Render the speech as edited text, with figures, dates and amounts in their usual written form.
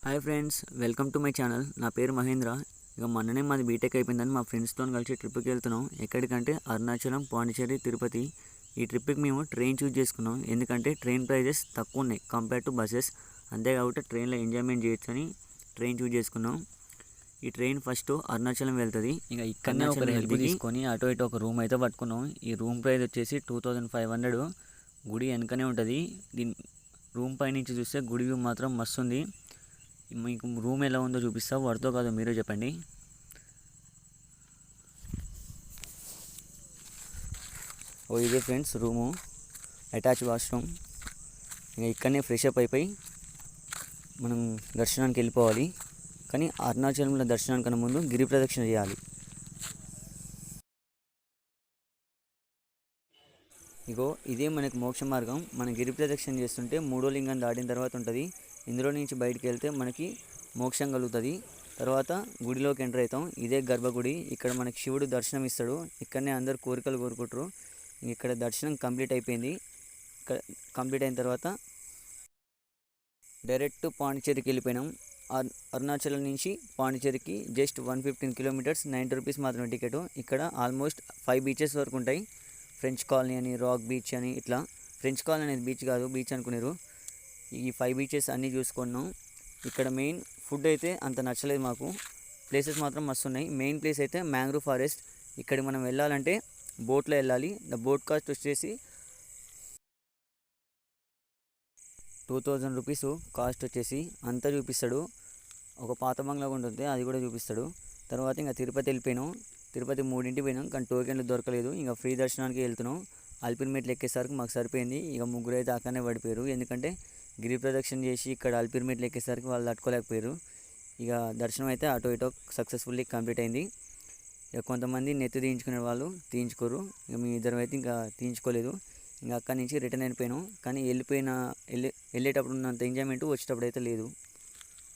Hi friends, welcome to my channel. నా పేరు మహేంద్ర. ఇక మొన్ననే మాది బీటెక్ అయిపోయిందని మా ఫ్రెండ్స్తో కలిసి ట్రిప్కి వెళ్తున్నాం. ఎక్కడికంటే అరుణాచలం, పాండిచేరి, తిరుపతి. ఈ ట్రిప్కి మేము ట్రైన్ చూస్ చేసుకున్నాం. ఎందుకంటే ట్రైన్ ప్రైజెస్ తక్కువ ఉన్నాయి కంపేర్ టు బస్సెస్. అంతే కాబట్టి ట్రైన్లో ఎంజాయ్మెంట్ చేయొచ్చు అని ట్రైన్ చూస్ చేసుకున్నాం. ఈ ట్రైన్ ఫస్ట్ అరుణాచలం వెళ్తుంది. ఇక ఇక్కడనే ఒక హెల్ప్ తీసుకొని అటు ఇటు ఒక రూమ్ అయితే పట్టుకున్నాం. ఈ రూమ్ ప్రైస్ వచ్చేసి 2500. గుడి వెనకనే ఉంటుంది. దీని రూమ్ పై నుంచి చూస్తే గుడి వ్యూ మాత్రం మస్తు ఉంది. మీకు రూమ్ ఎలా ఉందో చూపిస్తా, వర్తో కాదో మీరే చెప్పండి. ఇదే ఫ్రెండ్స్ రూము, అటాచ్ వాష్రూమ్. ఇంకా ఇక్కడనే ఫ్రెష్ అప్ అయిపోయి మనం దర్శనానికి వెళ్ళిపోవాలి. కానీ అరుణాచలంలో దర్శనానికన్నా ముందు గిరి ప్రదక్షిణ చేయాలి. ఇగో ఇదే మనకు మోక్ష మార్గం. మనం గిరి ప్రదక్షిణ చేస్తుంటే 3వ లింగం దాటిన తర్వాత ఉంటుంది. ఇందులో నుంచి బయటికి వెళ్తే మనకి మోక్షం కలుగుతుంది. తర్వాత గుడిలోకి ఎంటర్ అవుతాం. ఇదే గర్భగుడి. ఇక్కడ మనకి శివుడు దర్శనం ఇస్తాడు. ఇక్కడనే అందరు కోరికలు కోరుకుంటారు. ఇక్కడ దర్శనం కంప్లీట్ అయిపోయింది. ఇక్కడ కంప్లీట్ అయిన తర్వాత డైరెక్ట్ పాండిచేరికి వెళ్ళిపోయినాం. అరుణాచలం నుంచి పాండిచేరికి జస్ట్ 115 కిలోమీటర్స్, 90 రూపీస్ మాత్రమే టికెట్. ఇక్కడ ఆల్మోస్ట్ 5 బీచెస్ వరకు ఉంటాయి. ఫ్రెంచ్ కాలనీ అని, రాక్ బీచ్ అని, ఇట్లా. ఫ్రెంచ్ కాలనీ అనేది బీచ్ కాదు, బీచ్ అనుకున్నారు. ఈ 5 బీచెస్ అన్నీ చూసుకున్నాం. ఇక్కడ మెయిన్ ఫుడ్ అయితే అంత నచ్చలేదు మాకు. ప్లేసెస్ మాత్రం మస్తు ఉన్నాయి. మెయిన్ ప్లేస్ అయితే మ్యాంగ్రూవ్ ఫారెస్ట్. ఇక్కడికి మనం వెళ్ళాలంటే బోట్లో వెళ్ళాలి. ద బోట్ కాస్ట్ వచ్చేసి 2000 రూపీస్ కాస్ట్ వచ్చేసి. అంతా చూపిస్తాడు. ఒక పాత బంగ్లా ఉంటుంది, అది కూడా చూపిస్తాడు. తర్వాత ఇంకా తిరుపతి వెళ్ళిపోయినాం. తిరుపతి 3ంటికి పోయినాం, కానీ టోకెన్లు దొరకలేదు. ఇంకా ఫ్రీ దర్శనానికి వెళ్తున్నాం. అల్పిరిమెట్లు ఎక్కేసరికి మాకు సరిపోయింది. ఇక ముగ్గురు అయితే అక్కడనే పడిపోయారు. ఎందుకంటే గిరి ప్రదక్షిణ చేసి ఇక్కడ అల్పిరిమెట్లు ఎక్కేసరికి వాళ్ళు తట్టుకోలేకపోయారు. ఇక దర్శనం అయితే అటో ఇటో సక్సెస్ఫుల్లీ కంప్లీట్ అయింది. ఇక కొంతమంది నెత్తి తీయించుకునే వాళ్ళు తీయించుకోరు. ఇక మీ ఇద్దరం అయితే ఇంకా తీయించుకోలేదు. ఇంకా అక్కడి నుంచి రిటర్న్ అయిపోయినాం. కానీ వెళ్ళేటప్పుడు ఉన్నంత ఎంజాయ్మెంట్ వచ్చేటప్పుడు అయితే లేదు.